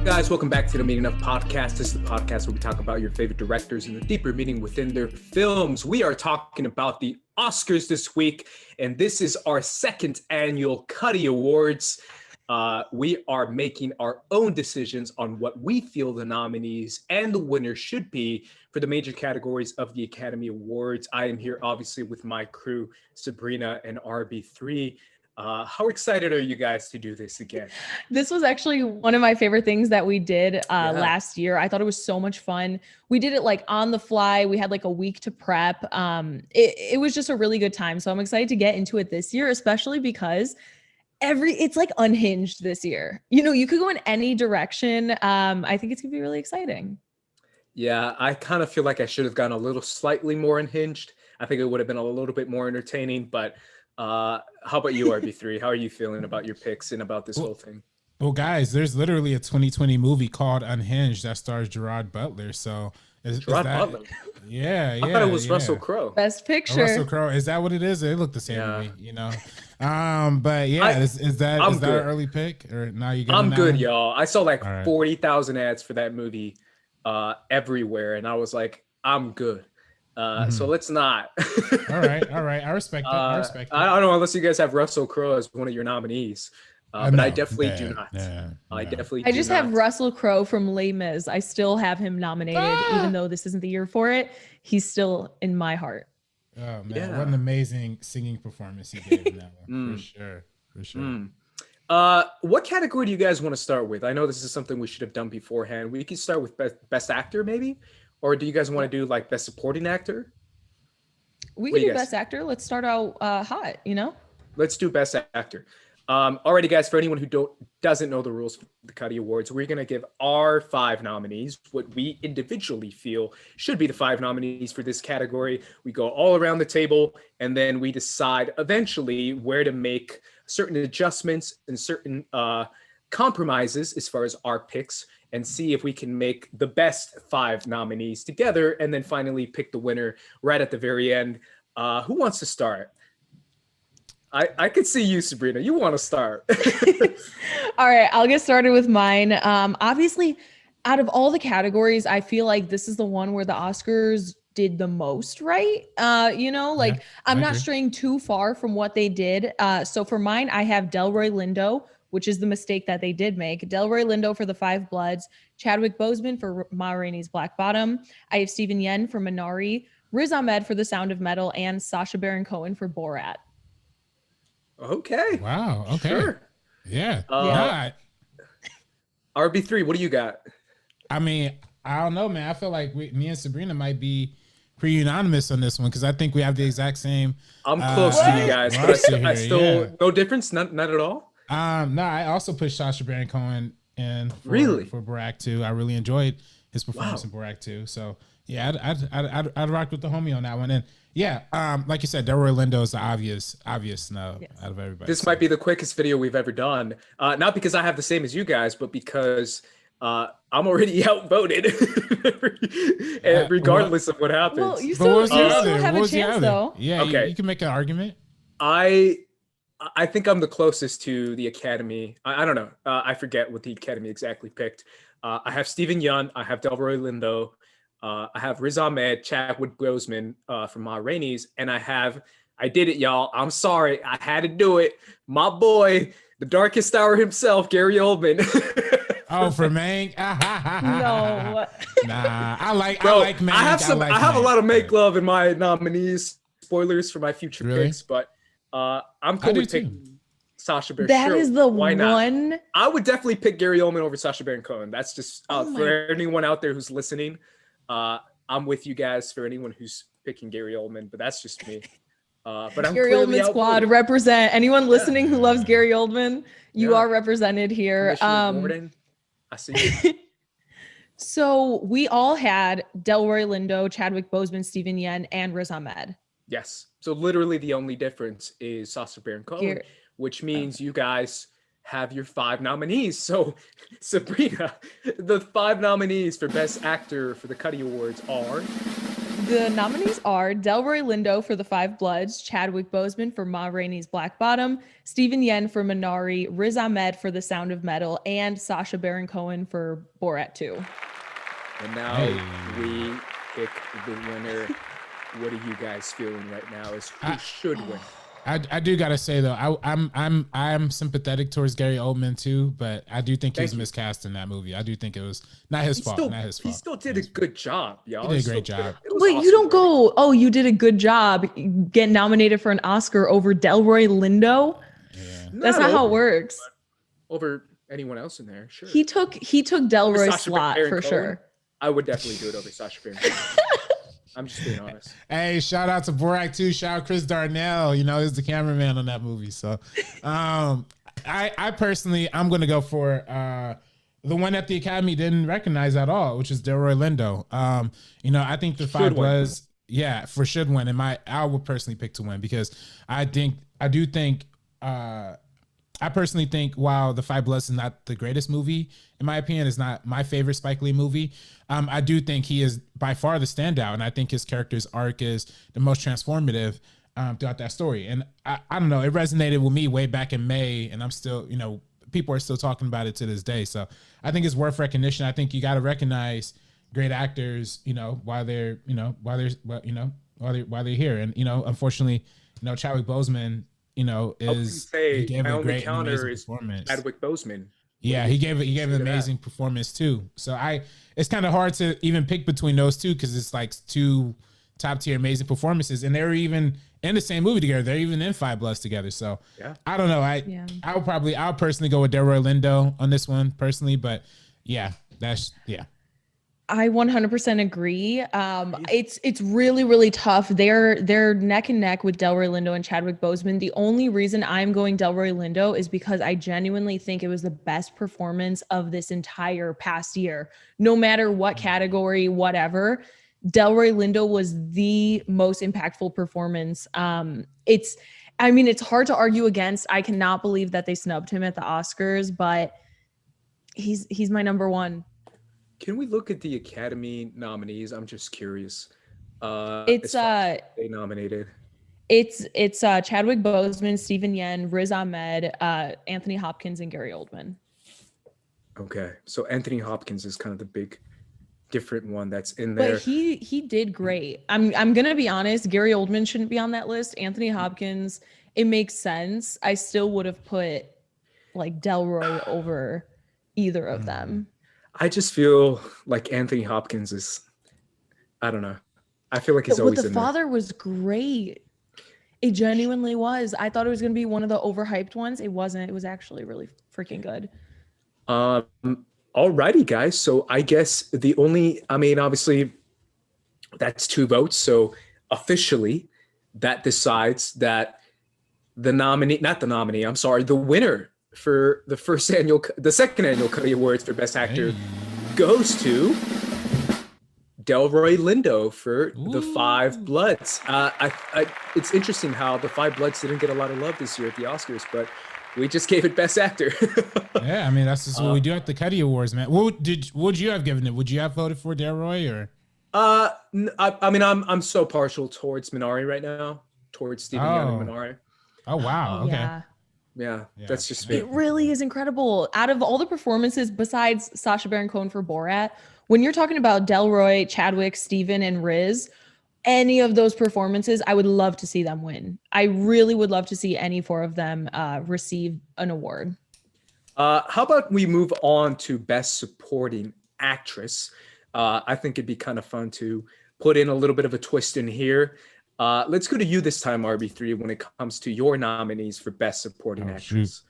guys, welcome back to the Meaning of Podcast. This is the podcast where we talk about your favorite directors and the deeper meaning within their films. We are talking about the Oscars this week, and this is our second annual Cuddy Awards. We are making our own decisions on what we feel the nominees and the winners should be for the major categories of the Academy Awards. I am here, obviously, with my crew, Sabrina and RB3. How excited are you guys to do this again? This was actually one of my favorite things that we did last year. I thought it was so much fun. We did it like on the fly. We had like a week to prep. It was just a really good time. So I'm excited to get into it this year, especially because it's like unhinged this year. You know, you could go in any direction. I think it's gonna be really exciting. Yeah, I kind of feel like I should have gone a little slightly more unhinged. I think it would have been a little bit more entertaining, but how about you, RB3? How are you feeling about your picks and about this whole thing? Well, guys, there's literally a 2020 movie called Unhinged that stars Gerard Butler. So Butler? Yeah. I thought it was Russell Crowe. Best Picture. Russell Crowe. Is that what it is? It looked the same to me, you know. But yeah, is that an early pick or now you got? I'm good, y'all. I saw like 40,000 ads for that movie everywhere, and I was like, I'm good. So let's not. All right. I respect it. I don't know unless you guys have Russell Crowe as one of your nominees. But no, I definitely do not. I just have Russell Crowe from Les Mis. I still have him nominated, even though this isn't the year for it. He's still in my heart. Oh man, yeah. What an amazing singing performance he gave in that one. For sure. What category do you guys want to start with? I know this is something we should have done beforehand. We could start with best actor, maybe. Or do you guys want to do like best supporting actor? We can do best actor. Let's start out hot, you know? Let's do best actor. Alrighty, guys, for anyone who doesn't know the rules for the Cuddy Awards, we're going to give our 5 nominees, what we individually feel should be the 5 nominees for this category. We go all around the table, and then we decide eventually where to make certain adjustments and certain compromises as far as our picks, and see if we can make the best 5 nominees together, and then finally pick the winner right at the very end. Who wants to start? I could see you, Sabrina. You want to start. All right, I'll get started with mine. Obviously, out of all the categories, I feel like this is the one where the Oscars did the most right. I'm not straying too far from what they did. So for mine, I have Delroy Lindo, which is the mistake that they did make. Delroy Lindo for The Five Bloods, Chadwick Boseman for Ma Rainey's Black Bottom. I have Steven Yeun for Minari, Riz Ahmed for The Sound of Metal, and Sacha Baron Cohen for Borat. Okay. Wow. Okay. Sure. Yeah. RB3, what do you got? I mean, I don't know, man. I feel like me and Sabrina might be pretty unanimous on this one because I think we have the exact same. I'm close to you guys, but I still no difference, not at all. No, I also put Sacha Baron Cohen in for Borat 2. I really enjoyed his performance in Borat 2. So yeah, I'd rock with the homie on that one. And yeah, like you said, Delroy Lindo is the obvious snub out of everybody. This might be the quickest video we've ever done. Not because I have the same as you guys, but because I'm already outvoted, regardless of what happens. Well, you still have a chance, though. Yeah, okay. You can make an argument. I think I'm the closest to the Academy. I don't know. I forget what the Academy exactly picked. I have Steven Yeun. I have Delroy Lindo. I have Riz Ahmed, Chadwick Boseman from Ma Rainey's, and I did it, y'all. I'm sorry. I had to do it. My boy, the darkest hour himself, Gary Oldman. Oh, for Mank? No. Nah, I like Mank. I have a lot of make love in my nominees. Spoilers for my future picks, but I'm cool with picking Sacha Baron Cohen. That is the one. I would definitely pick Gary Oldman over Sacha Baron Cohen. That's just for anyone out there who's listening. I'm with you guys for anyone who's picking Gary Oldman, but that's just me. But I'm Gary Oldman squad represent. Anyone listening who loves Gary Oldman, you are represented here. Gordon, I see you. So we all had Delroy Lindo, Chadwick Boseman, Steven Yeun, and Riz Ahmed. Yes. So literally the only difference is Sacha Baron Cohen, which means you guys have your 5 nominees. So Sabrina, the 5 nominees for Best Actor for the Cuddy Awards are The nominees are Delroy Lindo for The Five Bloods, Chadwick Boseman for Ma Rainey's Black Bottom, Stephen Yen for Minari, Riz Ahmed for The Sound of Metal, and Sacha Baron Cohen for Borat 2. And now we pick the winner. What are you guys feeling right now? Is who should win? I do gotta say though, I'm sympathetic towards Gary Oldman too, but I do think he was miscast in that movie. I do think it was not his fault. Not his fault. He still did a good job, y'all. He did a great job. Wait, awesome, you don't go, oh, you did a good job, get nominated for an Oscar over Delroy Lindo? Yeah. That's not how it works. Over anyone else in there, sure. He took Delroy's slot for sure. I would definitely do it over Sacha Baron Cohen. I'm just being honest. Hey, shout out to Borat 2. Shout out Chris Darnell. You know, he's the cameraman on that movie. So I personally, I'm going to go for the one that the Academy didn't recognize at all, which is Delroy Lindo. You know, I think the Five Bloods, should win. And I would personally pick to win because I personally think while The Five Bloods is not the greatest movie, in my opinion, it's not my favorite Spike Lee movie. I do think he is by far the standout, and I think his character's arc is the most transformative throughout that story. And I don't know, it resonated with me way back in May, and I'm still, you know, people are still talking about it to this day. So I think it's worth recognition. I think you got to recognize great actors, you know, while they're here. And you know, unfortunately, you know, Chadwick Boseman, you know, he gave a great performance. Chadwick Boseman. Yeah, he gave an amazing performance too. So it's kind of hard to even pick between those two because it's like two top tier amazing performances, and they were even in the same movie together. They're even in Five Bloods together. So I don't know. I'll personally go with Delroy Lindo on this one personally, but I 100% agree. It's really, really tough. They're neck and neck with Delroy Lindo and Chadwick Boseman. The only reason I'm going Delroy Lindo is because I genuinely think it was the best performance of this entire past year. No matter what category, whatever, Delroy Lindo was the most impactful performance. It's hard to argue against. I cannot believe that they snubbed him at the Oscars, but he's my number one. Can we look at the Academy nominees? I'm just curious. They nominated. It's Chadwick Boseman, Stephen Yen, Riz Ahmed, Anthony Hopkins, and Gary Oldman. Okay, so Anthony Hopkins is kind of the big, different one that's in there. But he did great. I'm gonna be honest. Gary Oldman shouldn't be on that list. Anthony Hopkins, it makes sense. I still would have put like Delroy over either of them. I just feel like Anthony Hopkins is, I don't know. I feel like he's always in there. The Father was great. It genuinely was. I thought it was going to be one of the overhyped ones. It wasn't. It was actually really freaking good. Alrighty, guys. So I guess obviously that's 2 votes. So officially that decides that the winner for the second annual Cuddy Awards for Best Actor goes to Delroy Lindo for The Five Bloods. It's interesting how The Five Bloods didn't get a lot of love this year at the Oscars, but we just gave it Best Actor. Yeah, I mean that's just what we do at the Cuddy Awards, man. What would you have given it? Would you have voted for Delroy or? I'm so partial towards Minari right now, towards Stephen Yeun and Minari. Oh wow, okay. Yeah, that's just it really is incredible. Out of all the performances besides Sacha Baron Cohen for Borat, when you're talking about Delroy, Chadwick, Stephen, and Riz, any of those performances, I would love to see them win. I really would love to see any 4 of them receive an award. How about we move on to Best Supporting Actress? I think it'd be kind of fun to put in a little bit of a twist in here. Let's go to you this time, RB3, when it comes to your nominees for Best Supporting Actress. Shoot.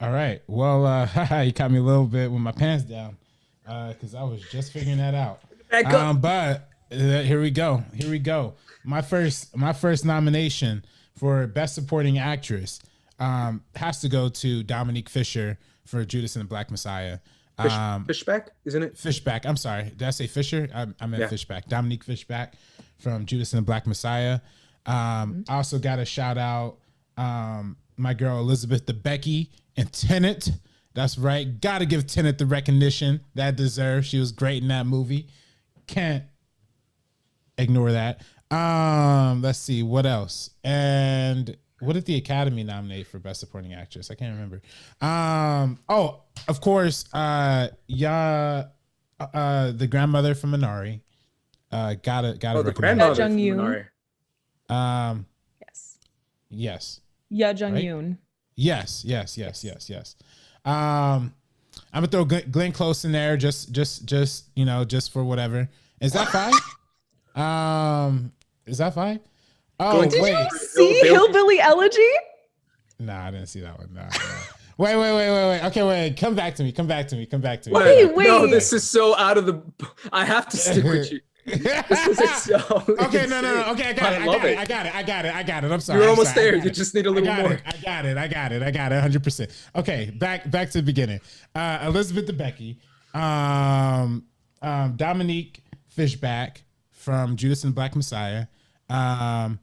All right. Well, you caught me a little bit with my pants down because I was just figuring that out. But here we go. My first nomination for Best Supporting Actress has to go to Dominique Fisher for Judas and the Black Messiah. Fishback, isn't it? Fishback. I'm sorry. Did I say Fisher? I meant Fishback. Dominique Fishback from Judas and the Black Messiah. I also got to shout out my girl Elizabeth Debicki in Tenet. That's right. Got to give Tenet the recognition that deserves. She was great in that movie. Can't ignore that. Let's see what else. And what did the Academy nominate for Best Supporting Actress? I can't remember. Oh, of course, the grandmother from Minari. Gotta the recommend grandmother Jung from Yoon. Minari. Yes. Yeah, Jung Right? Yoon. Yes. I'm gonna throw Glenn Close in there, just for whatever. Is that 5? Is that 5? Oh, Did wait. You see Hillbilly Elegy? Nah, I didn't see that one. Nah. Wait. Okay, wait. Come back to me. Wait. No, this is so out of the. I have to stick with you. This is so. Okay, no. Okay, I got it. I'm sorry. You're almost there. You just need a little more. I got it. 100%. Okay, back to the beginning. Elizabeth Debicki, Dominique Fishback from Judas and the Black Messiah, Yan,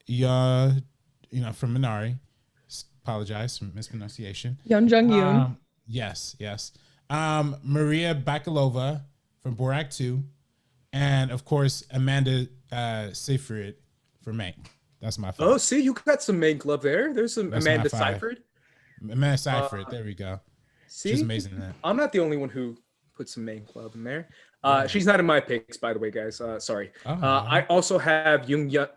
from Minari. Apologize for mispronunciation. Jung Yoon. Yes. Maria Bakalova from Borat 2, and of course Amanda Seyfried for Mank. That's my 5. Oh, see, you got some Mank love there. There's some Amanda Seyfried. Amanda Seyfried. There we go. See, she's amazing. That I'm not the only one who put some Mank love in there. She's not in my picks, by the way, guys. Sorry. I also have Yoon Ya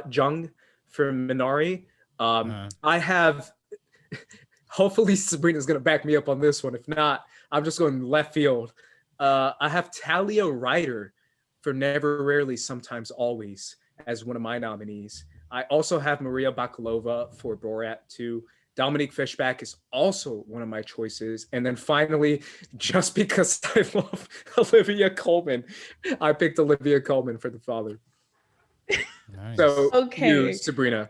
Jung from Minari. I have. Hopefully Sabrina's gonna back me up on this one. If not, I'm just going left field. I have Talia Ryder for Never, Rarely, Sometimes, Always as one of my nominees. I also have Maria Bakalova for Borat 2. Dominique Fishback is also one of my choices. And then finally, just because I love Olivia Colman, I picked Olivia Colman for The Father. Nice. So, Okay. you, Sabrina.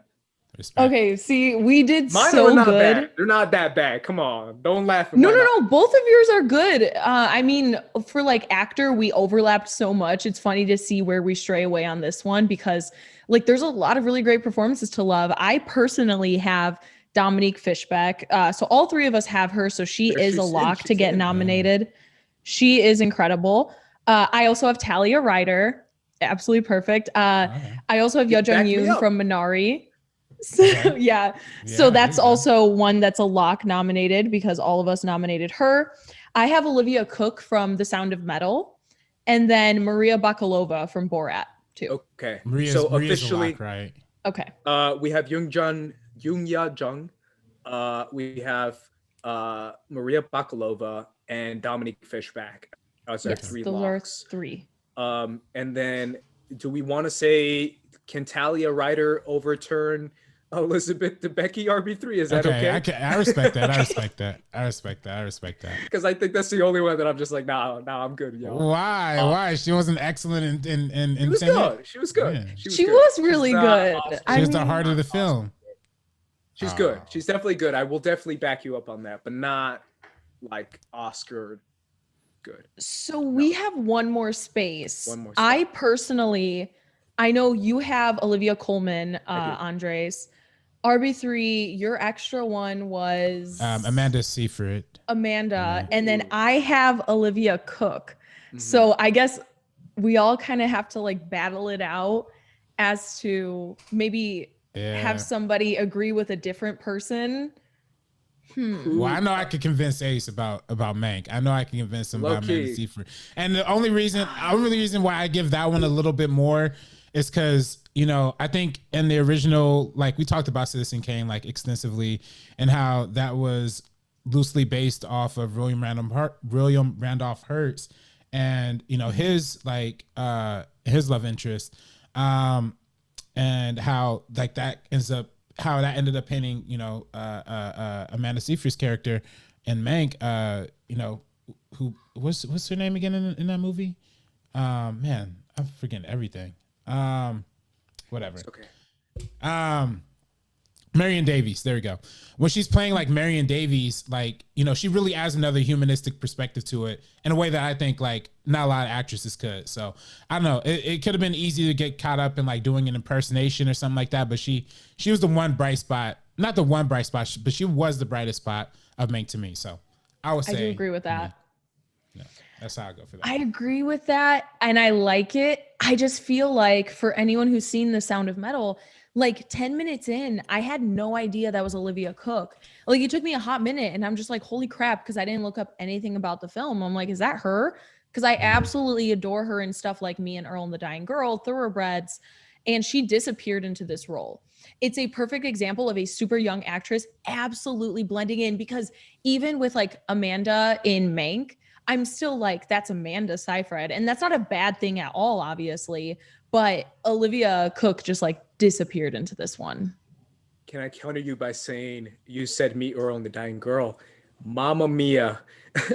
Respect. Okay, see, we did Mine so are not good. bad. They're not that bad. Come on. Don't laugh at No. mine. Both of yours are good. I mean, for like actor, we overlapped so much. It's funny to see where we stray away on this one because like there's a lot of really great performances to love. I personally have Dominique Fishback. So all three of us have her. So she is a lock to get nominated. She is incredible. I also have Talia Ryder. Absolutely perfect. I also have Jung Yoon from Minari. So yeah, so that's also one that's a lock nominated because all of us nominated her. I have Olivia Cook from The Sound of Metal, and then Maria Bakalova from Borat too. Okay. Maria's officially, lock, right? Okay. We have Yoon Ya Jung. We have Maria Bakalova and Dominique Fishback. Those are three locks. Are 3. And then, do we want to say, can Talia Ryder overturn Elizabeth Debicki RB3? Is that okay? I respect that. I respect that. Because I think that's the only one that I'm just like, nah, I'm good. Yo. Why? She wasn't excellent in She was good. She was good. Yeah. She was really good. Awesome. She was the heart of the film. She's good. She's definitely good. I will definitely back you up on that, but not like Oscar good. So we have one more space. I personally, I know you have Olivia Colman, Andres. RB3, your extra one was Amanda Seyfried. And then I have Olivia Cook. Mm-hmm. So I guess we all kind of have to like battle it out as to maybe have somebody agree with a different person. Well, I know I could convince Ace about Mank. I know I can convince him about Amanda Seyfried. And the only reason why I give that one a little bit more is because, I think in the original, like we talked about Citizen Kane like extensively, and how that was loosely based off of William Randolph Hearst, and his like his love interest, and how like that ended up painting Amanda Seyfried's character in Mank. Who what's her name again in that movie? Man, I'm forgetting everything. Whatever. It's okay. Marion Davies. There we go. When she's playing like Marion Davies, like, she really adds another humanistic perspective to it in a way that I think like not a lot of actresses could. So I don't know. It could have been easy to get caught up in like doing an impersonation or something like that. But she was the one bright spot, not the one bright spot, but she was the brightest spot of Mank to me. So I would say I do agree with that. Yeah. That's how I go for that. I agree with that, and I like it. I just feel like for anyone who's seen The Sound of Metal, like 10 minutes in, I had no idea that was Olivia Cooke. Like it took me a hot minute and I'm just like, holy crap, because I didn't look up anything about the film. I'm like, is that her? Because I absolutely adore her in stuff like Me and Earl and the Dying Girl, Thoroughbreds, and she disappeared into this role. It's a perfect example of a super young actress absolutely blending in, because even with like Amanda in Mank, I'm still like, that's Amanda Seyfried. And that's not a bad thing at all, obviously. But Olivia Cooke just like disappeared into this one. Can I counter you by saying you said Me, Earl, and the Dying Girl? Mamma Mia,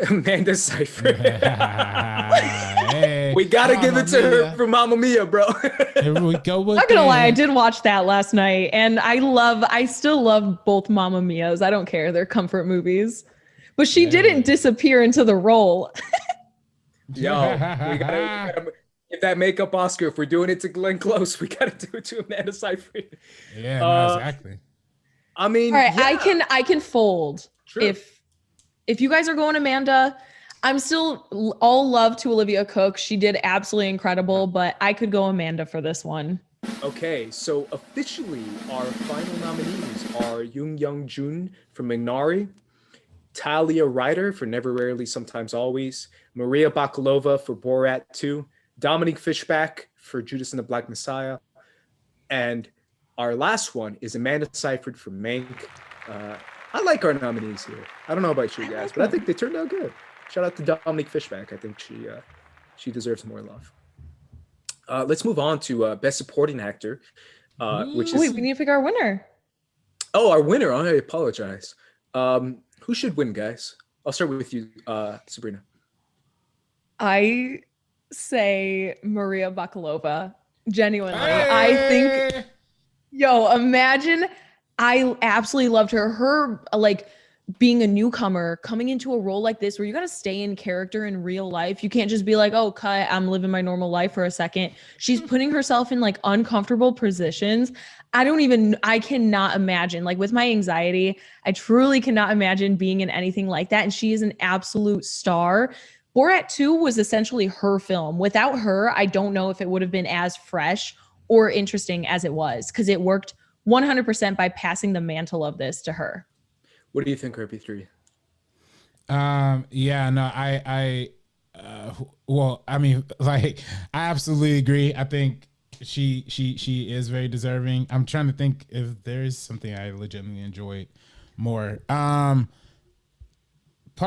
Amanda Seyfried. Hey, we gotta give it to her for Mamma Mia, bro. Here we go. I'm not gonna lie, I did watch that last night, and I still love both Mamma Mias. I don't care; they're comfort movies. But she didn't disappear into the role. Yo, we gotta give that makeup Oscar. If we're doing it to Glenn Close, we gotta do it to Amanda Seyfried. Yeah, no, exactly. I mean, all right, I can fold. True. If you guys are going Amanda, I'm still all love to Olivia Cooke. She did absolutely incredible, but I could go Amanda for this one. Okay, so officially our final nominees are Yoon Young-jun for Minari, Talia Ryder for Never Rarely Sometimes Always, Maria Bakalova for Borat 2, Dominique Fishback for Judas and the Black Messiah, and our last one is Amanda Seyfried for Mank. I like our nominees here. I don't know about you guys, but I think they turned out good. Shout out to Dominique Fishback. I think she deserves more love. Let's move on to Best Supporting Actor, which is... Wait, we need to pick our winner. Oh, our winner. I apologize. Who should win, guys? I'll start with you, Sabrina. I say Maria Bakalova. Genuinely. I think, imagine, I absolutely loved her. Her, like, being a newcomer, coming into a role like this where you got to stay in character in real life. You can't just be like, oh, cut, I'm living my normal life for a second. She's putting herself in, like, uncomfortable positions. I cannot imagine, like, with my anxiety, I truly cannot imagine being in anything like that. And she is an absolute star. Borat 2 was essentially her film. Without her, I don't know if it would have been as fresh or interesting as it was, because it worked 100% by passing the mantle of this to her. What do you think, RP3? Yeah, no, well, I mean, like, I absolutely agree. I think she is very deserving. I'm trying to think if there is something I legitimately enjoyed more. Part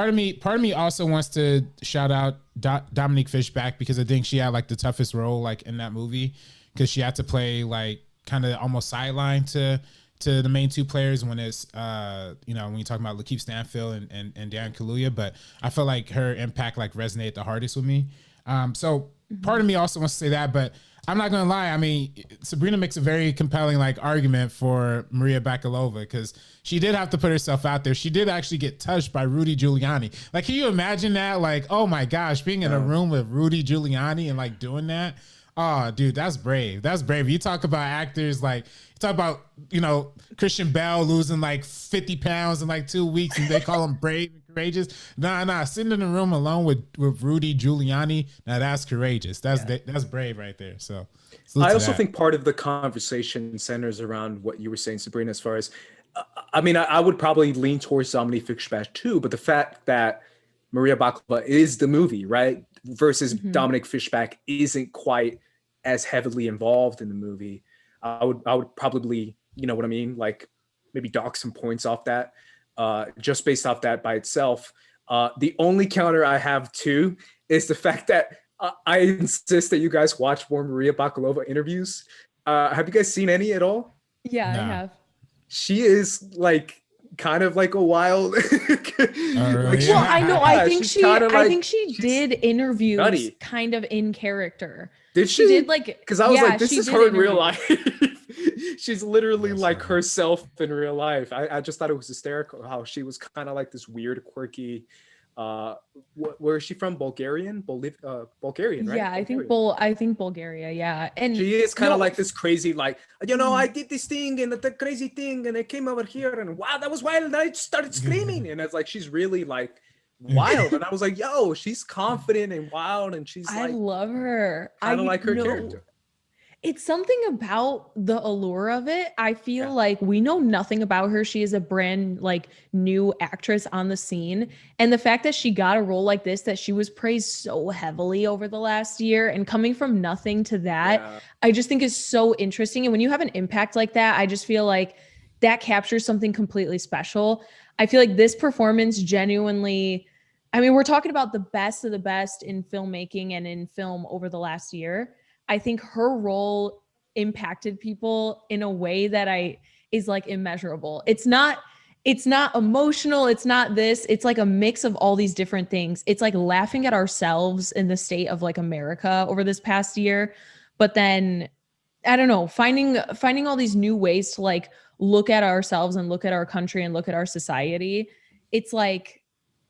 of me also wants to shout out Dominique Fishback, because I think she had like the toughest role like in that movie, because she had to play like kind of almost sideline to the main two players when it's when you're talking about Lakeith Stanfield and Dan Kaluuya. But I felt like her impact like resonated the hardest with me. So part of me also wants to say that, but I'm not gonna lie. I mean, Sabrina makes a very compelling like argument for Maria Bakalova, because she did have to put herself out there. She did actually get touched by Rudy Giuliani. Like, can you imagine that? Like, oh my gosh, being in a room with Rudy Giuliani and like doing that. Oh, dude, that's brave. That's brave. You talk about actors, like, you talk about, Christian Bale losing like 50 pounds in like 2 weeks and they call him brave and courageous. Nah, sitting in the room alone with Rudy Giuliani, now that's courageous. That's brave right there. So I also think part of the conversation centers around what you were saying, Sabrina, as far as, I mean, I would probably lean towards Dominique Fishback too, but the fact that Maria Bakalova is the movie, right? Versus Dominique Fishback isn't quite as heavily involved in the movie. I would probably, you know what I mean? Like maybe dock some points off that, just based off that by itself. The only counter I have too is the fact that I insist that you guys watch more Maria Bakalova interviews. Have you guys seen any at all? Yeah, no. I have. She is like kind of like a wild well, I know. I think she did interviews nutty. Kind of in character. Did she did like, because I was like, this is her in real life. She's literally like herself in real life. I just thought it was hysterical how she was kind of like this weird, quirky. Where is she from? Bulgarian, Bulgarian, right? Yeah, I think Bulgaria. Yeah, and she is kind of like this crazy, like, I did this thing and the crazy thing, and I came over here and wow, that was wild. And I started screaming, and it's like she's really like wild. And I was like, yo, she's confident and wild, and she's I like, love her. kind of like her character. It's something about the allure of it. I feel like we know nothing about her. She is a brand like new actress on the scene. And the fact that she got a role like this, that she was praised so heavily over the last year and coming from nothing to that, I just think is so interesting. And when you have an impact like that, I just feel like that captures something completely special. I feel like this performance genuinely, I mean, we're talking about the best of the best in filmmaking and in film over the last year. I think her role impacted people in a way that is like immeasurable. It's not emotional. It's not this. It's like a mix of all these different things. It's like laughing at ourselves in the state of like America over this past year. But then I don't know, finding all these new ways to like look at ourselves and look at our country and look at our society. It's like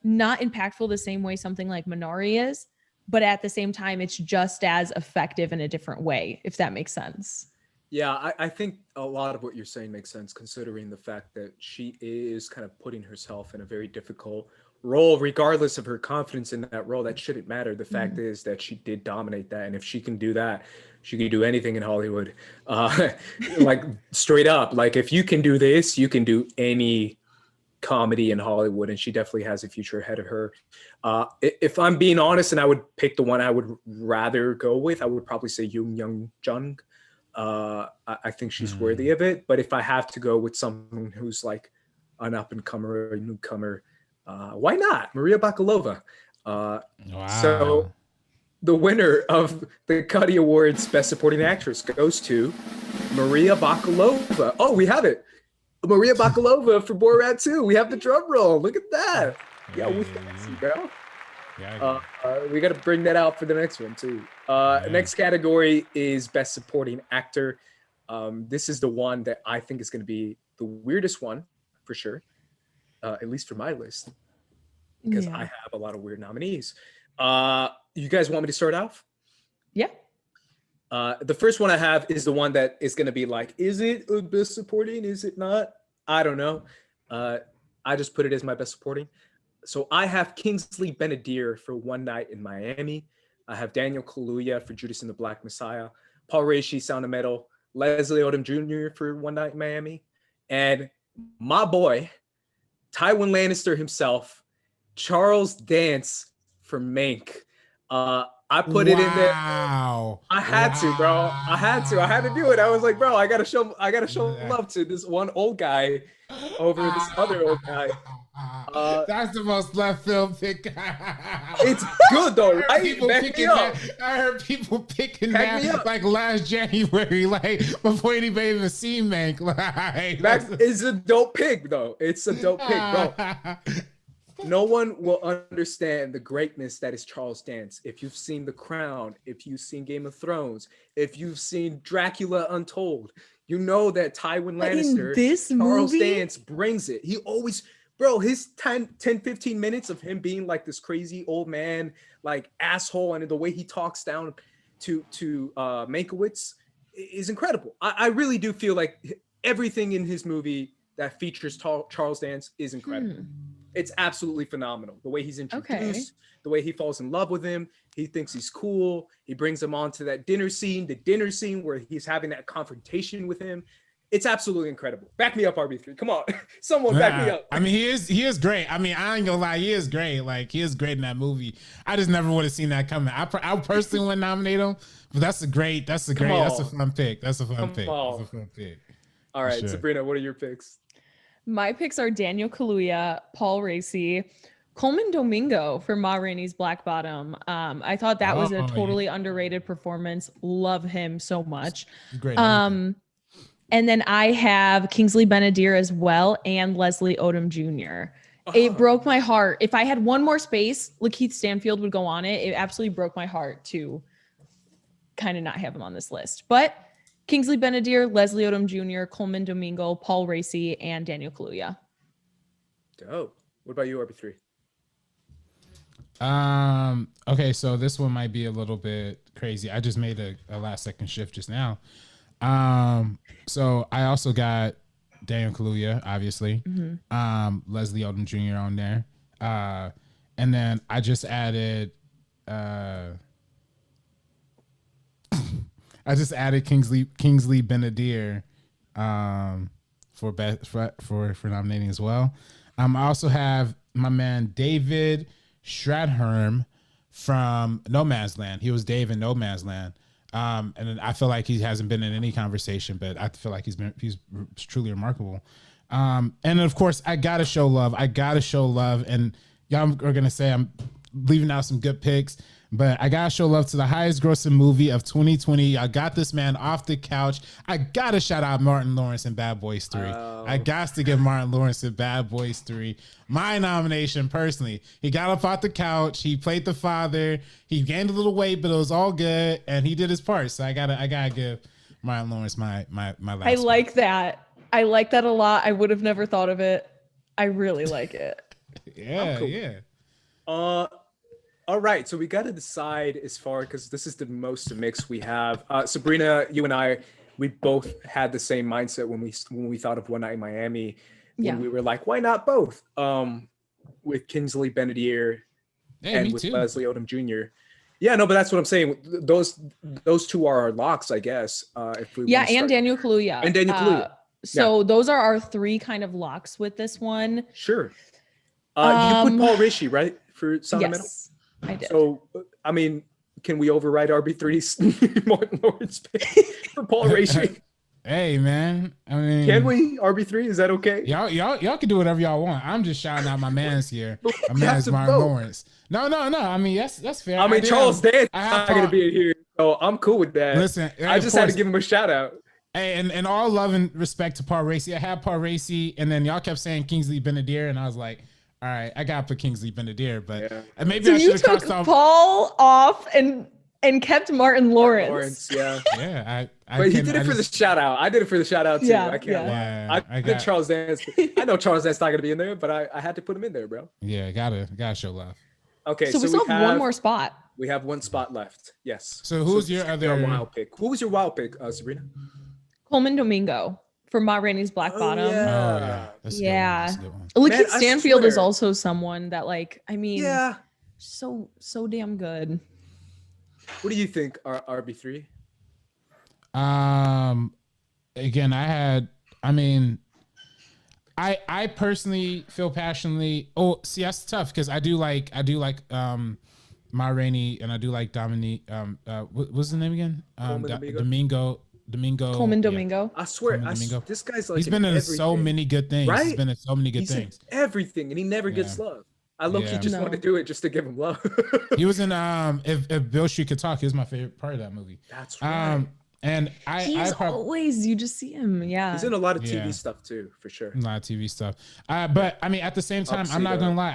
not impactful the same way something like Minari is. But at the same time, it's just as effective in a different way, if that makes sense. Yeah, I think a lot of what you're saying makes sense, considering the fact that she is kind of putting herself in a very difficult role, regardless of her confidence in that role. That shouldn't matter. The fact is that she did dominate that. And if she can do that, she can do anything in Hollywood. Like straight up, like if you can do this, you can do any comedy in Hollywood, and she definitely has a future ahead of her. If I'm being honest, and I would pick the one I would rather go with, I would probably say Yoon Jung. I think she's worthy of it. But if I have to go with someone who's like an up and comer or a newcomer, why not Maria Bakalova? Wow. So the winner of the Cuddy Awards Best Supporting Actress goes to Maria Bakalova. Oh, we have it. Maria Bakalova for Borat 2. We have the drum roll. Look at that. Yeah, we fancy, bro. Yeah, we got to bring that out for the next one too. Next category is Best Supporting Actor. This is the one that I think is going to be the weirdest one for sure, at least for my list, because I have a lot of weird nominees. You guys want me to start off? Yeah. The first one I have is the one that is going to be like, is it a Best Supporting? Is it not? I don't know. I just put it as my Best Supporting. So I have Kingsley Ben-Adir for One Night in Miami. I have Daniel Kaluuya for Judas and the Black Messiah. Paul Raci, Sound of Metal. Leslie Odom Jr. for One Night in Miami. And my boy, Tywin Lannister himself, Charles Dance for Mank. I put it in there. I had to, bro. I had to do it. I was like, bro, I gotta show love to this one old guy over this other old guy. That's the most left field pick. It's good though, right? I heard people picking that like last January, like before anybody even seen Mank. Like, it's a dope pick though. It's a dope pick, bro. No one will understand the greatness that is Charles Dance. If you've seen The Crown, if you've seen Game of Thrones, if you've seen Dracula Untold, you know that Tywin Lannister, Charles Dance brings it. He always, bro, his 10-15 minutes of him being like this crazy old man, like asshole, and the way he talks down to Mankiewicz is incredible. I really do feel like everything in his movie that features Charles Dance is incredible. It's absolutely phenomenal. The way he's introduced, the way he falls in love with him. He thinks he's cool. He brings him on to that dinner scene where he's having that confrontation with him. It's absolutely incredible. Back me up, RB3. Come on. Someone back me up. I mean, he is great. I mean, I ain't gonna lie, he is great. Like, he is great in that movie. I just never would have seen that coming. I personally wouldn't nominate him, but that's a fun pick. That's a fun pick. All right, sure. Sabrina, what are your picks? My picks are Daniel Kaluuya, Paul Raci, Coleman Domingo for Ma Rainey's Black Bottom. I thought that was a totally underrated performance. Love him so much. Great. And then I have Kingsley Ben-Adir as well and Leslie Odom Jr. It broke my heart. If I had one more space, Lakeith Stanfield would go on it. It absolutely broke my heart to kind of not have him on this list. But Kingsley Ben-Adir, Leslie Odom Jr., Coleman Domingo, Paul Raci, and Daniel Kaluuya. Dope. What about you, RB3? Okay, so this one might be a little bit crazy. I just made a last second shift just now. So I also got Daniel Kaluuya, obviously. Leslie Odom Jr. on there. And then I just added Kingsley Benadir for nominating as well. I also have my man David Strathairn from No Man's Land. He was Dave in No Man's Land. And I feel like he hasn't been in any conversation, but I feel like he's truly remarkable. And of course, I gotta show love. And y'all are gonna say I'm leaving out some good picks, but I gotta show love to the highest grossing movie of 2020. I got this man off the couch. I gotta shout out Martin Lawrence in Bad Boys 3. I got to give Martin Lawrence in Bad Boys 3 my nomination personally. He got up off the couch. He played the father. He gained a little weight, but it was all good, and he did his part. So I gotta give Martin Lawrence my last. I like that. I like that a lot. I would have never thought of it. I really like it. Yeah, cool. Yeah. All right, so we got to decide as far, because this is the most mix we have. Sabrina, you and I, we both had the same mindset when we thought of One Night in Miami. When we were like, why not both? With Kingsley Benadir and with Leslie Odom Jr. Yeah, no, but that's what I'm saying. Those two are our locks, I guess. If we and Daniel Kaluuya. And Daniel Kaluuya. So those are our three kind of locks with this one. Sure. You put Paul Raci, right, for Sound of Metal? Yes, I did. So, I mean, can we override RB3's Martin Lawrence pick for Paul Raci? Hey, man. I mean, can we? RB3, is that okay? Y'all can do whatever y'all want. I'm just shouting out my man's here. My man's Martin Lawrence. No. I mean, that's fair. I mean, Charles Dance not going to be in here, so I'm cool with that. Listen, I just had to give him a shout out. Hey, and all love and respect to Paul Raci. I had Paul Raci, and then y'all kept saying Kingsley Benadir, and I was like, all right, I got to put Kingsley Benadir, but maybe I should have crossed off Paul off and kept Martin Lawrence. Yeah, but he did it for the shout out. I did it for the shout out too. Yeah, I can't lie. I did Charles Dance. I know Charles Dance not gonna be in there, but I had to put him in there, bro. Yeah, gotta show love. Okay, so we still have one more spot. We have one spot left. Yes. So who's your other wild pick? Who was your wild pick, Sabrina? Coleman Domingo for Ma Rainey's Black Bottom. That's a good one. Lakeith Stanfield is also someone that, like, I mean, so damn good. What do you think, RB3? Again, I personally feel passionately. Oh, see, that's tough because I do like Ma Rainey, and I do like Dominique. What's the name again? Domingo. Coleman Domingo. I swear, this guy's like, he's been in so many good things. Right? He's been in so many good things. Everything, and he never gets love. I low-key just want to do it just to give him love. He was in if Bill Street Could Talk. He was my favorite part of that movie. That's right. And he's always, you just see him. Yeah, he's in a lot of TV stuff too, for sure. A lot of TV stuff. But I mean, at the same time, I'm not gonna lie.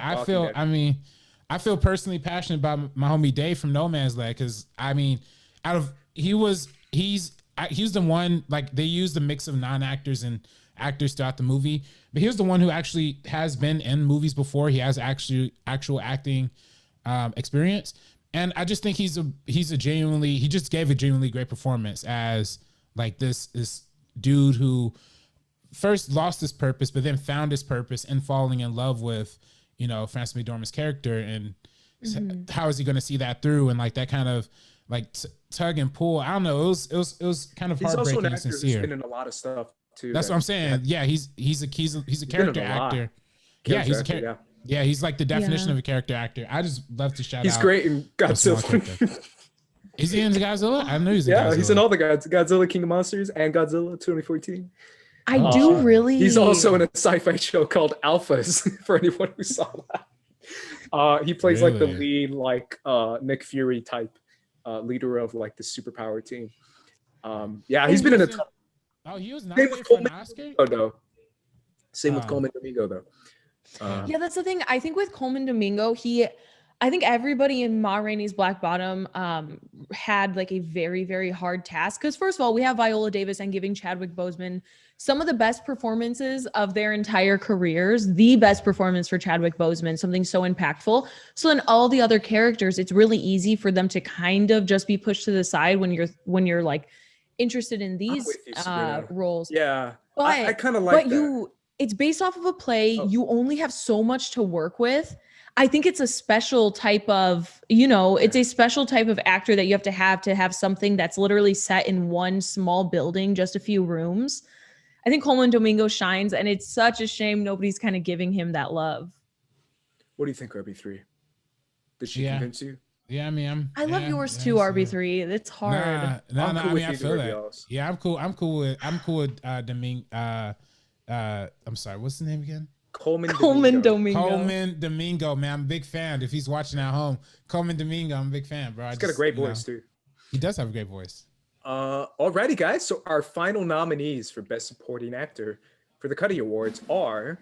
I feel personally passionate about my homie Dave from No Man's Land, because I mean, he's the one, like, they used a mix of non-actors and actors throughout the movie, but he's the one who actually has been in movies before. He has actual acting experience, and I just think he just gave a genuinely great performance as, like, this dude who first lost his purpose, but then found his purpose in falling in love with, Frances McDormand's character, and how is he going to see that through, and like that kind of like tug and pull. I don't know. It was kind of heartbreaking and sincere. He's been in a lot of stuff too. That's what I'm saying. Yeah, he's a character actor. Yeah, he's a character. Yeah, he's like the definition of a character actor. I just love to shout out. He's great in Godzilla. Is he in Godzilla? I know he's in Godzilla. Yeah, he's in all the Godzilla King of Monsters and Godzilla 2014. I do really. He's also in a sci-fi show called Alphas, for anyone who saw that. He plays like the lead, like Nick Fury type leader of like the superpower team. He's been in a ton. Oh, he was nominated for an Oscar? Same with Coleman Domingo, though. Yeah, that's the thing. I think with Coleman Domingo, I think everybody in Ma Rainey's Black Bottom had like a very, very hard task. Because first of all, we have Viola Davis and giving Chadwick Boseman some of the best performances of their entire careers. The best performance for Chadwick Boseman, something so impactful. So in all the other characters, it's really easy for them to kind of just be pushed to the side when you're like interested in these roles. Yeah, but I kind of like that. It's based off of a play. You only have so much to work with. I think it's a special type of, it's a special type of actor that you have to have something that's literally set in one small building, just a few rooms. I think Coleman Domingo shines, and it's such a shame nobody's kind of giving him that love. What do you think, RB3? Did she convince you? Yeah, I mean, I love yours too, RB3. It's hard. No, I mean, I feel that. Yeah, I'm cool. I'm cool with Domingo. I'm sorry, what's the name again? Coleman Domingo, man. I'm a big fan. If he's watching at home, Coleman Domingo, I'm a big fan, bro. He's got a great voice too. He does have a great voice. Alrighty, guys. So our final nominees for Best Supporting Actor for the Cuddy Awards are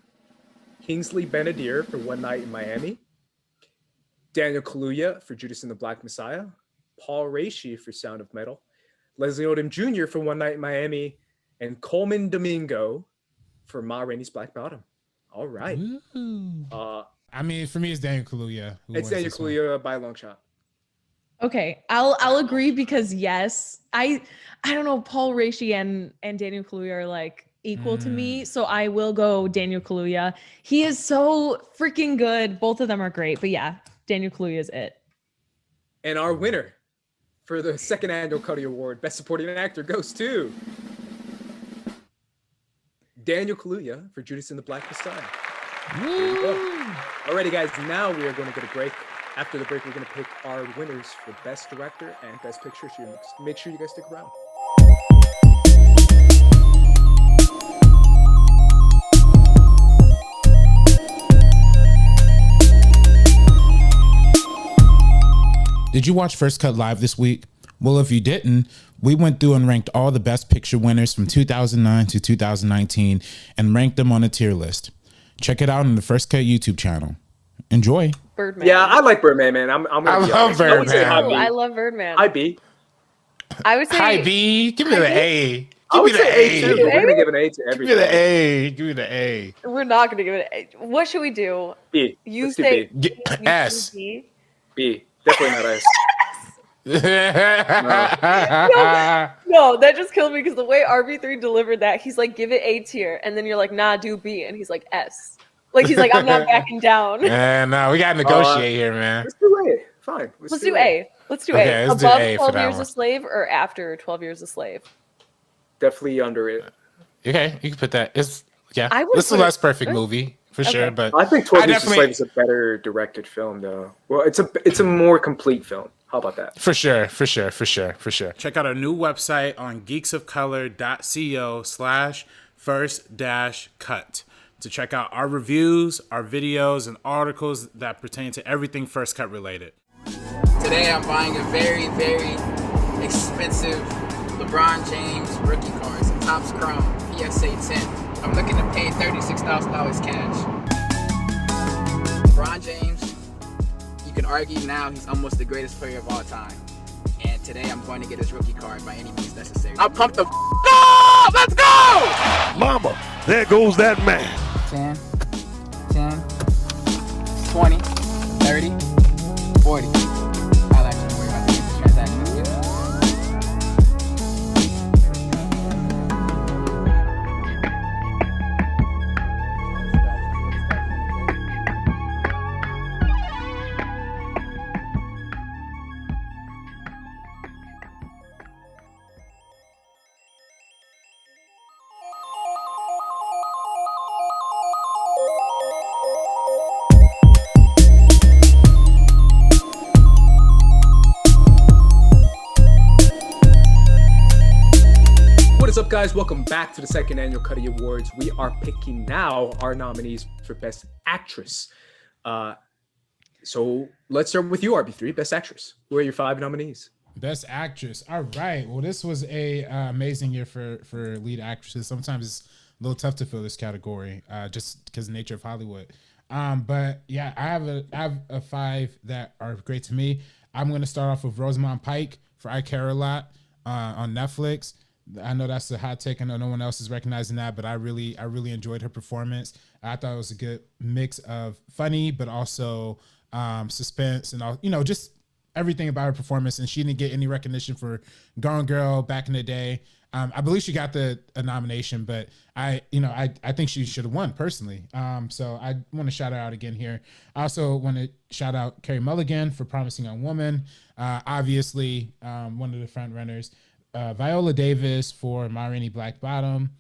Kingsley Ben-Adir for One Night in Miami, Daniel Kaluuya for Judas and the Black Messiah, Paul Raci for Sound of Metal, Leslie Odom Jr. for One Night in Miami, and Coleman Domingo for Ma Rainey's Black Bottom. All right. I mean, for me, it's Daniel Kaluuya. It's Daniel Kaluuya by a long shot. Okay, I'll agree because yes, I don't know, Paul Raci and Daniel Kaluuya are like equal to me, so I will go Daniel Kaluuya. He is so freaking good. Both of them are great, but yeah, Daniel Kaluuya is it. And our winner for the second annual Cuddy Award, Best Supporting Actor, goes to Daniel Kaluuya for Judas and the Black Messiah. There you go. Alrighty, guys, now we are going to get a break. After the break, we're going to pick our winners for Best Director and Best Picture. So make sure you guys stick around. Did you watch First Cut Live this week? Well, if you didn't, we went through and ranked all the Best Picture winners from 2009 to 2019 and ranked them on a tier list. Check it out on the First Cut YouTube channel. Enjoy. Birdman. Yeah, I like Birdman, man. I love Birdman. I love Birdman. Hi, B. I would say hi, B. Give me the A. I would say A too. We're gonna give an A to everything. Give me the A. Give me the A. We're not gonna give it an A. What should we do? B. You Let's say do B. S. B. Definitely not S. No, that just killed me because the way RB3 delivered that, he's like, give it A tier, and then you're like, nah, do B, and he's like S. Like he's like, I'm not backing down. And we gotta negotiate here, man. Let's do A. Fine. Let's do A. Let's do okay, A. let's Above do A 12 for Years that a Slave or after 12 Years a Slave? Definitely under it. Okay, you can put that. It's I would this is a less perfect movie for sure, but I think 12 Years a Slave is a better directed film, though. Well, it's a more complete film. How about that? For sure. Check out our new website on geeksofcolor.co/first-cut to check out our reviews, our videos, and articles that pertain to everything First Cut related. Today I'm buying a very, very expensive LeBron James rookie card. It's a Topps Chrome PSA 10. I'm looking to pay $36,000 cash. LeBron James, you can argue now he's almost the greatest player of all time. And today I'm going to get his rookie card by any means necessary. I'm pumped the up! Let's go! Mama, there goes that man. 10, 20, 30, 40. I'll actually worry about the transaction. What is up, guys? Welcome back to the second annual Cuddy Awards. We are picking now our nominees for Best Actress. So let's start with you, RB3, Best Actress. Who are your 5 nominees? Best Actress. All right. Well, this was a amazing year for lead actresses. Sometimes it's a little tough to fill this category, just because of the nature of Hollywood. But yeah, I have a 5 that are great to me. I'm going to start off with Rosamund Pike for I Care a Lot on Netflix. I know that's a hot take. I know no one else is recognizing that, but I really enjoyed her performance. I thought it was a good mix of funny, but also suspense and all, just everything about her performance. And she didn't get any recognition for Gone Girl back in the day. I believe she got a nomination, but I think she should have won personally. So I want to shout her out again here. I also want to shout out Carey Mulligan for Promising Young Woman. Obviously, one of the front runners. Viola Davis for Ma Rainey's Black Bottom.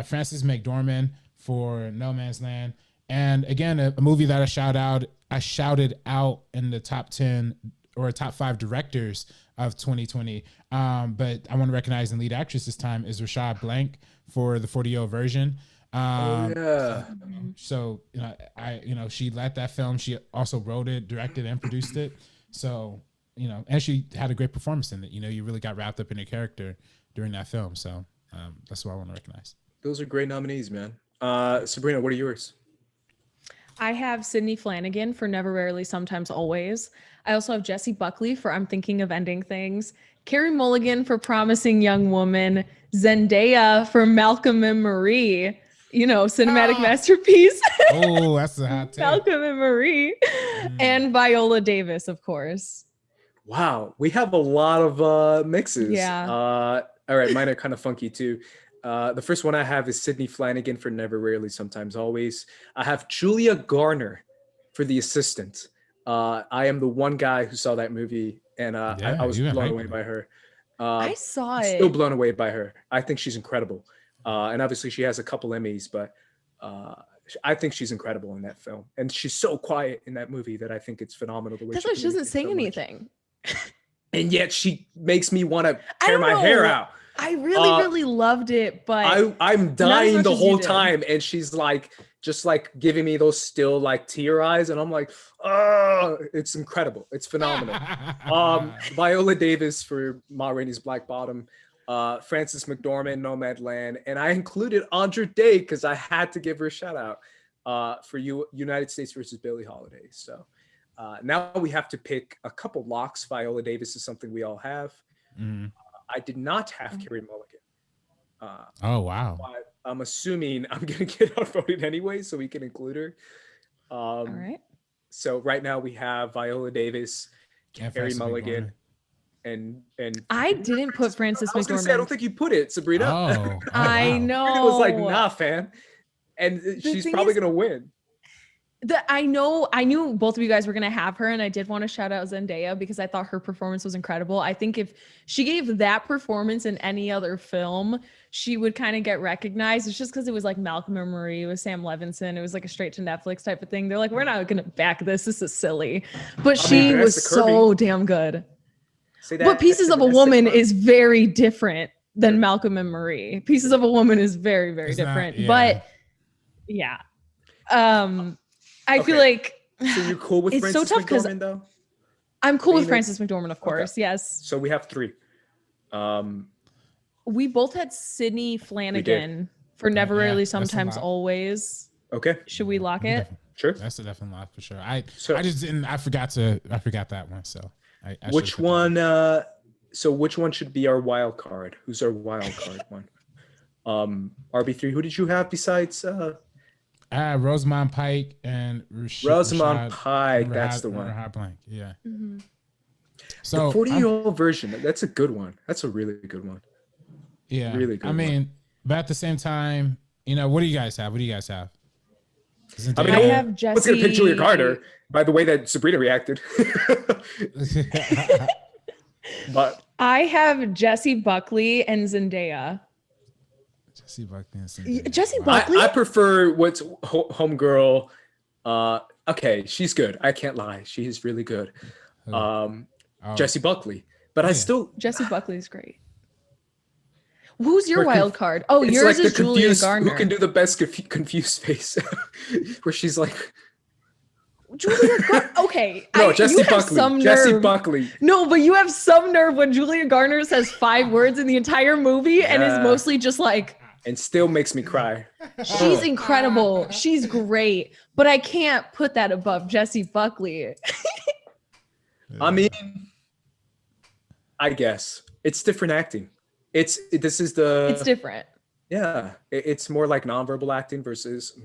Frances McDormand for No Man's Land. And again, a movie that I shouted out in the top 10 or top 5 directors of 2020. But I want to recognize the lead actress this time is Rashad Blank for the 40-year-old version. So she led that film. She also wrote it, directed, and produced it. So, and she had a great performance in it. You really got wrapped up in her character during that film. So that's what I want to recognize. Those are great nominees, man. Sabrina, what are yours? I have Sydney Flanagan for Never, Rarely, Sometimes, Always. I also have Jessie Buckley for I'm Thinking of Ending Things. Carey Mulligan for Promising Young Woman. Zendaya for Malcolm and Marie. Cinematic masterpiece. Oh, that's a hot take. Malcolm and Marie. And Viola Davis, of course. Wow, we have a lot of mixes. Yeah. All right, mine are kind of funky too. The first one I have is Sydney Flanagan for Never, Rarely, Sometimes, Always. I have Julia Garner for The Assistant. I am the one guy who saw that movie, and I was blown away by her. I saw it. Still blown away by her. I think she's incredible. And obviously she has a couple Emmys, but I think she's incredible in that film. And she's so quiet in that movie that I think it's phenomenal. The way That's why she doesn't say anything. And yet she makes me want to tear my hair out. I really loved it, but I'm dying the whole time, and she's just giving me those still tear eyes, and I'm like, oh, it's incredible, it's phenomenal. Viola Davis for Ma Rainey's Black Bottom, Frances McDormand, Nomadland, and I included Andra Day because I had to give her a shout out for United States versus Billie Holiday. So now we have to pick a couple locks. Viola Davis is something we all have. I did not have Carey Mulligan. Oh, wow. But I'm assuming I'm going to get outvoted anyway, so we can include her. All right. So right now we have Viola Davis, Carey Mulligan, and I didn't put Frances McDormand. I was going to say, I don't think you put it, Sabrina. Oh, I know. It was nah, fan. And she's probably going to win. I knew both of you guys were going to have her, and I did want to shout out Zendaya because I thought her performance was incredible. I think if she gave that performance in any other film, she would kind of get recognized. It's just because it was Malcolm and Marie with Sam Levinson. It was a straight to Netflix type of thing. They're like, we're not going to back this. This is silly. But she was so damn good. But Pieces of a Woman is very different than Malcolm and Marie. Pieces of a Woman is very, very different. But yeah. I feel like so you're cool with it's Frances so tough because though? I'm cool with Frances McDormand, of course. Okay. Yes. So we have 3. We both had Sydney Flanagan for Never, Rarely, Sometimes, Always. Okay. Should we lock it? Sure. That's a definite lock for sure. I forgot that one. So which one? So which one should be our wild card? Who's our wild card one? RB3. Who did you have besides? Rosamund Pike and Rosamund Pike. That's the one. Blank. Yeah. Mm-hmm. So the 40-year-old version. That's a good one. That's a really good one. Yeah. Really good. But at the same time, what do you guys have? I have Jessie. I was going to pick Julia Garner by the way that Sabrina reacted. But I have Jessie Buckley and Zendaya. Jessie Buckley. I prefer what's homegirl. Okay, she's good. I can't lie. She is really good. Jessie Buckley. But I still Jessie Buckley is great. Who's your wild card? Oh, yours is Julia Garner. Who can do the best confused face? Where she's like Julia Garner. Okay. No, Jessie Buckley. Jessie Buckley. No, but you have some nerve when Julia Garner says 5 words in the entire movie and is mostly just and still makes me cry. She's incredible. She's great. But I can't put that above Jessie Buckley. I mean, I guess. It's different acting. It's different. Yeah. It's more like nonverbal acting versus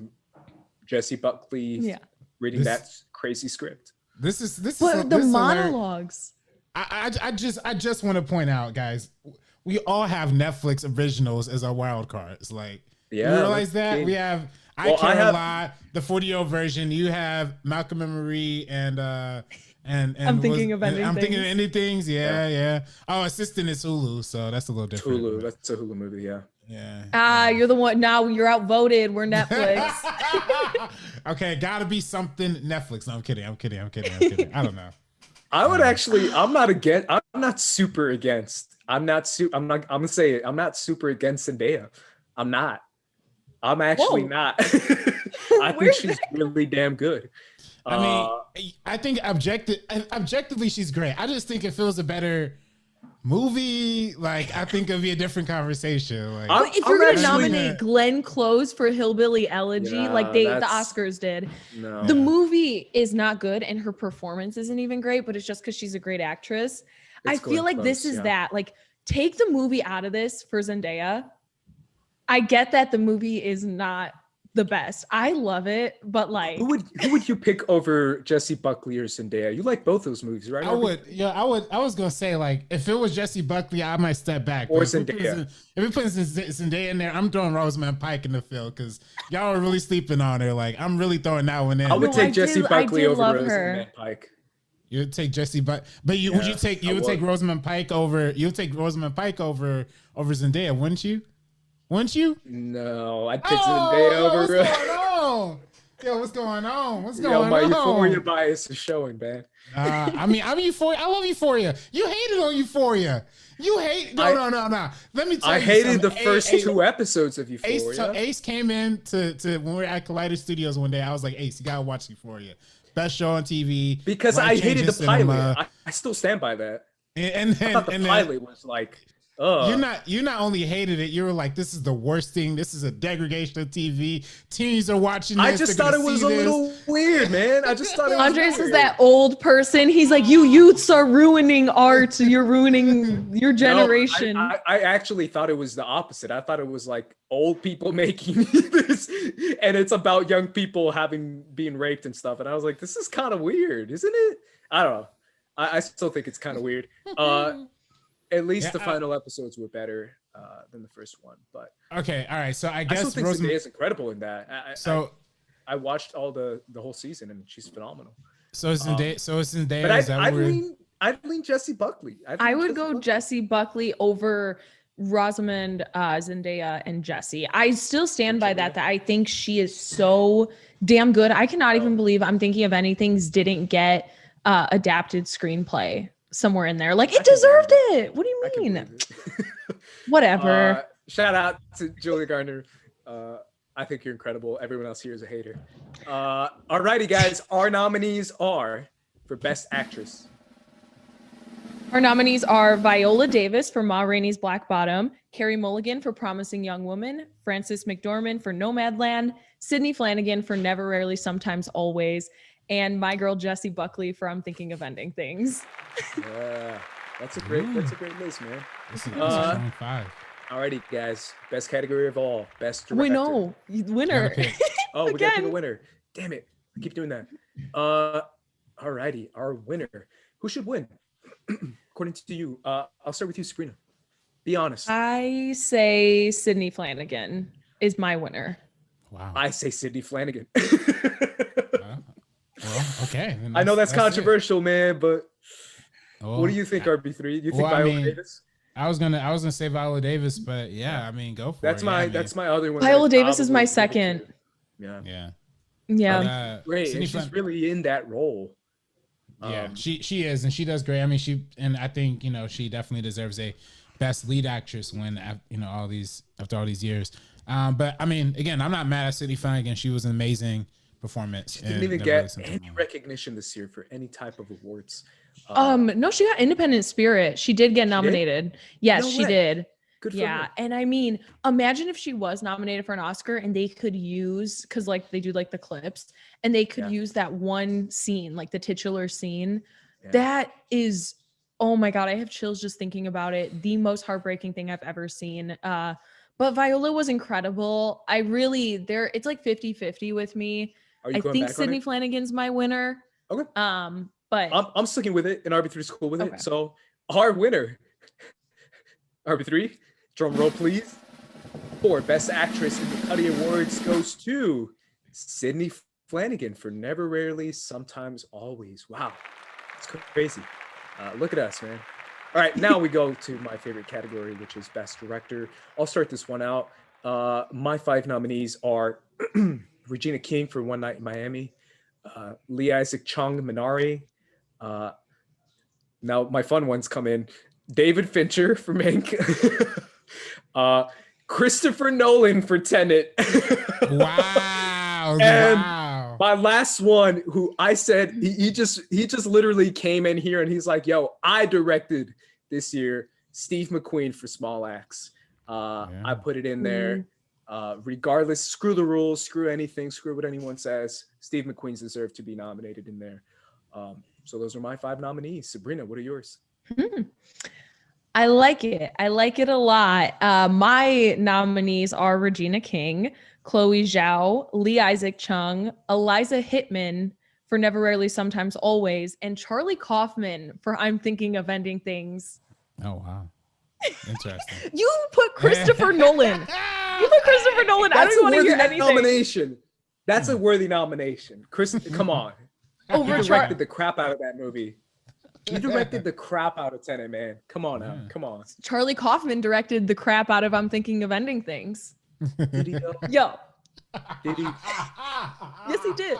Jessie Buckley reading that crazy script. This is the monologues. I just want to point out, guys, we all have Netflix originals as our wild cards. Like, yeah, you realize that we have I Care a Lot, the 40-year-old version. You have Malcolm and Marie and I'm thinking of ending I'm things. thinking of ending things. Yeah. Oh, Assistant is Hulu, so that's a little different. Hulu, that's a Hulu movie. Yeah. Yeah. You're the one. Now you're outvoted. We're Netflix. Okay, gotta be something Netflix. No, I'm kidding. I don't know. I would actually. I'm not against. I'm not super against. I'm gonna say it. I'm not super against Zendaya. I'm not. I'm actually not. I think she's really damn good. I mean, I think objectively she's great. I just think it feels a better movie. Like, I think it'd be a different conversation. Like, if you're gonna nominate Glenn Close for Hillbilly Elegy, like the Oscars did, the movie is not good and her performance isn't even great. But it's just because she's a great actress. I feel like this is that. Like, take the movie out of this for Zendaya. I get that the movie is not the best. I love it, but like, who would you pick over Jessie Buckley or Zendaya? You like both those movies, right? I would. I was gonna say, like, if it was Jessie Buckley, I might step back. Or Zendaya. If we put Zendaya in there, I'm throwing Rosamund Pike in the field because y'all are really sleeping on her. Like, I'm really throwing that one in. I would take Jessie Buckley over Rosamund Pike. You would take Jessie, but would you take Rosamund Pike over? You would take Rosamund Pike over Zendaya, wouldn't you? Wouldn't you? No, I'd pick Zendaya over. What's going on? Yo, what's going on? My Euphoria bias is showing, man. I mean, I'm Euphoria. I love Euphoria. You hated on Euphoria. You hate. No. Let me tell you. I hated the first 2 episodes of Euphoria. Ace came in to when we were at Collider Studios one day. I was like, Ace, you gotta watch Euphoria. Best show on TV. Because I hated the pilot. I still stand by that. I thought the pilot was like. You not only hated it, you were like, this is the worst thing. This is a degradation of TV. Teens are watching this. I just thought it was a little weird, man. I just thought it was Andres weird. is that old person. He's like, you youths are ruining art. You're ruining your generation. No, I actually thought it was the opposite. I thought it was like old people making this, and it's about young people being raped and stuff. And I was like, this is kind of weird, isn't it? I don't know. I still think it's kind of weird. At least the final episodes were better than the first one, but okay, all right. So I guess still think Zendaya is incredible in that. I watched all the whole season and she's phenomenal. So is Zendaya. But I'd lean Jessie Buckley. I would go Jessie Buckley over Rosamund, Zendaya, and Jessie. I still stand by that I think she is so damn good. I cannot even believe I'm Thinking of Anything's didn't get adapted screenplay somewhere in there. Like, it deserved it. What do you mean? Whatever. Shout out to Julia Garner. I think you're incredible. Everyone else here is a hater. Alrighty, guys. Our nominees are for Best Actress. Our nominees are Viola Davis for Ma Rainey's Black Bottom, Carey Mulligan for Promising Young Woman, Frances McDormand for Nomadland, Sydney Flanagan for Never, Rarely, Sometimes, Always, and my girl Jessie Buckley for I'm Thinking of Ending Things. Yeah, that's a great list, man. This is a 5. Alrighty, guys. Best category of all. Best director. We know. Winner. Oh, we gotta pick a winner. Damn it. I keep doing that. Alrighty. Our winner. Who should win? According to you. I'll start with you, Sabrina. Be honest. I say Sydney Flanagan is my winner. Wow. I say Sydney Flanagan. Well, okay. I know that's controversial, man, but what do you think, RB3? You think Viola Davis? I was gonna say Viola Davis, but yeah, I mean, go for it. That's my other one. Viola Davis is my second. Yeah. Great. She's really in that role. Yeah, she is, and she does great. I mean, I think she definitely deserves a Best Lead Actress win. After all these years. But I mean, again, I'm not mad at Sydney Flanagan. She was an amazing performance. She didn't even get any recognition this year for any type of awards. No, she got Independent Spirit. She did get nominated. Yes, she did. Good for her. And I mean, imagine if she was nominated for an Oscar and they could use, because like they do like the clips, and they could use that one scene, like the titular scene. Yeah. That is, oh my God, I have chills just thinking about it. The most heartbreaking thing I've ever seen. But Viola was incredible. It's like 50-50 with me. I think Sydney Flanagan's my winner. Okay. But I'm sticking with it, and RB3 is cool with it. So our winner, RB3, drum roll, please. For Best Actress in the Cuddy Awards goes to Sydney Flanagan for Never, Rarely, Sometimes, Always. Wow, it's crazy. Look at us, man. All right, now we go to my favorite category, which is Best Director. I'll start this one out. My 5 nominees are Regina King for One Night in Miami, Lee Isaac Chung, Minari. Now my fun ones come in. David Fincher for Mank. Christopher Nolan for Tenet. Wow. And wow. my last one, who I said he just literally came in here and he's like, yo, I directed this year, Steve McQueen for Small Axe. I put it in there. Regardless, screw the rules, screw anything, screw what anyone says. Steve McQueen's deserved to be nominated in there. So those are my 5 nominees. Sabrina, what are yours? I like it. I like it a lot. My nominees are Regina King, Chloe Zhao, Lee Isaac Chung, Eliza Hittman for Never, Rarely, Sometimes, Always, and Charlie Kaufman for I'm Thinking of Ending Things. Oh, wow. Interesting. You put Christopher Nolan. You put Christopher Nolan. I don't even want to hear anything. Nomination. That's a worthy nomination. Chris, come on. You directed the crap out of that movie. You directed the crap out of Tenet, man. Come on now. Come on. Charlie Kaufman directed the crap out of I'm Thinking of Ending Things. Did he though? Yo. Did he? Yes, he did.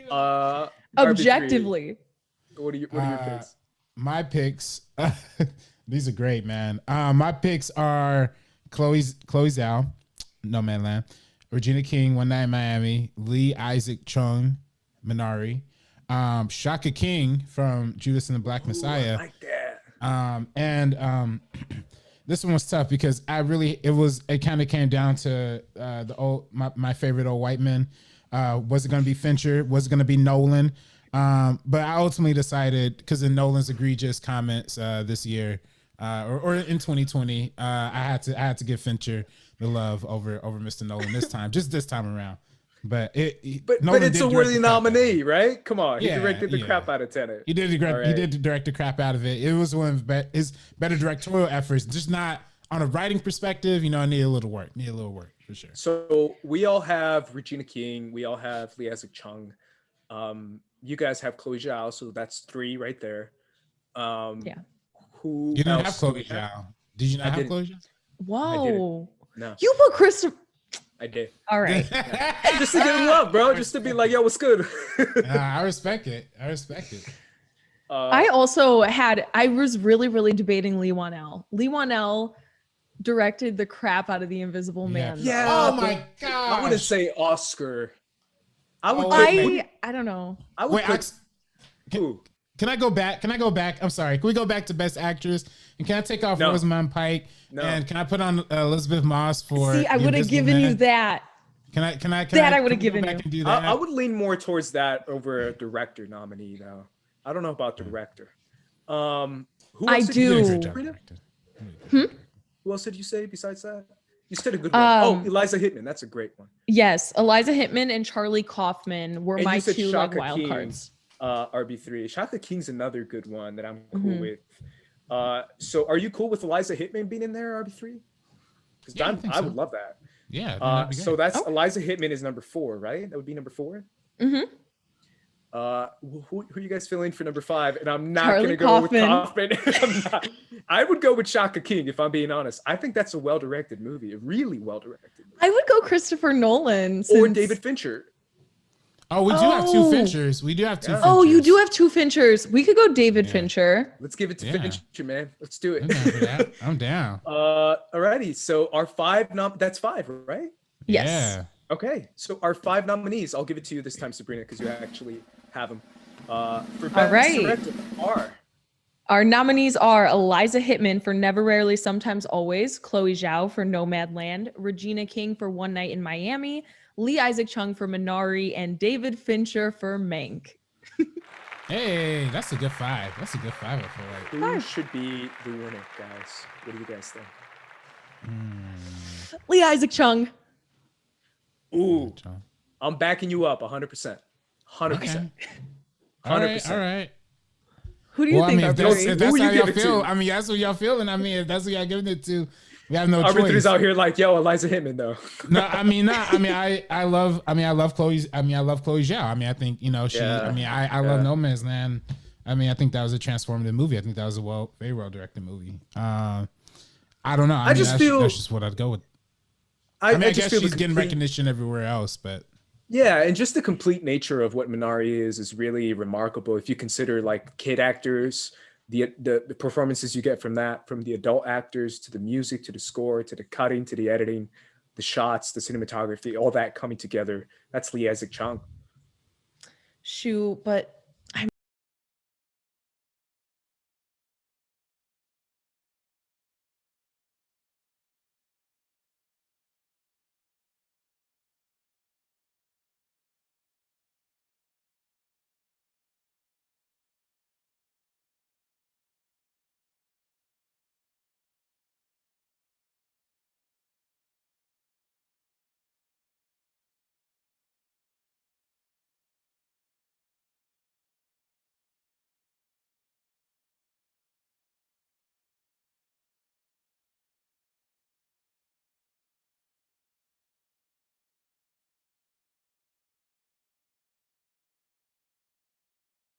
RB3, Objectively. what are your picks? My picks, these are great, man. My picks are Chloe Zhao, Nomadland, Regina King, One Night in Miami, Lee Isaac Chung, Minari, Shaka King from Judas and the Black Messiah. I like that. And this one was tough because it kind of came down to my favorite old white men. Was it going to be Fincher? Was it going to be Nolan? But I ultimately decided, because of Nolan's egregious comments this year, or in 2020, I had to give Fincher the love over Mr. Nolan this time, just this time around. But it's a worthy nominee, right? Come on, he directed the crap out of Tenet. He did direct the crap out of it. It was one of his better directorial efforts, just not on a writing perspective. I need a little work. For sure. So we all have Regina King. We all have Lee Isaac Chung. You guys have Chloe Zhao, so that's 3 right there. Who you didn't have else Chloe Zhao? Did you not have Chloe Zhao? Whoa. No. You put Christopher. I did. All right. Just to give him love, bro. Just to be like, yo, what's good? I respect it. I was really, really debating Lee Wanell. Lee Wanell directed the crap out of The Invisible Man. Yeah. Oh my god. I wouldn't say Oscar. I don't know. I would Can I go back? I'm sorry. Can we go back to Best Actress? And can I take off Rosamund Pike? No. And can I put on Elizabeth Moss for? See, I would have given you that. I would have given you. And do that? I would lean more towards that over a director nominee, though. I don't know about director. Who else I do. Who else did you say besides that? You said a good one. Eliza Hittman. That's a great one. Yes, Eliza Hittman and Charlie Kaufman were my 2 wild cards. RB3. Shaka King's another good one that I'm cool with. So are you cool with Eliza Hittman being in there, RB3? Because I would love that. Yeah. So that's Eliza Hittman is number 4, right? That would be number 4. Mm-hmm. Who are you guys feeling for number 5? And I'm not going to go with Kaufman. I would go with Shaka King, if I'm being honest. I think that's a well-directed movie, a really well-directed movie. I would go Christopher Nolan. Or David Fincher. Oh, we do have 2 Finchers. We do have 2 Finchers. Oh, you do have 2 Finchers. We could go David Fincher. Let's give it to Fincher, man. Let's do it. I'm down. Alrighty. So our 5 that's 5, right? Yes. Yeah. Okay. So our 5 nominees, I'll give it to you this time, Sabrina, because you actually have them. For Best Director are. Our nominees are Eliza Hittman for Never, Rarely, Sometimes, Always, Chloe Zhao for Nomadland, Regina King for One Night in Miami, Lee Isaac Chung for Minari, and David Fincher for Mank. Hey, that's a good 5. I feel like. Who should be the winner, guys? What do you guys think? Lee Isaac Chung. Ooh, I'm backing you up 100%. 100%. Okay. 100%. All right. Who do you think? If are that's how y'all feel, I mean, that's what y'all feeling. I mean, if that's what y'all giving it to, we have no Arbiters choice. out here like, yo, Eliza Hittman though. No, I mean, I love Chloe Zhao. I mean, I think, you know, she, I mean, I love No Man's Land. I mean, I think that was a transformative movie. I think that was a very well directed movie. I don't know. I mean, that's just what I'd go with. I guess she's getting recognition everywhere else, but. Yeah, and just the complete nature of what Minari is really remarkable. If you consider like kid actors, the performances you get from that, from the adult actors to the music, to the score, to the cutting, to the editing, the shots, the cinematography, all that coming together. That's Lee Isaac Chung. Shoot, but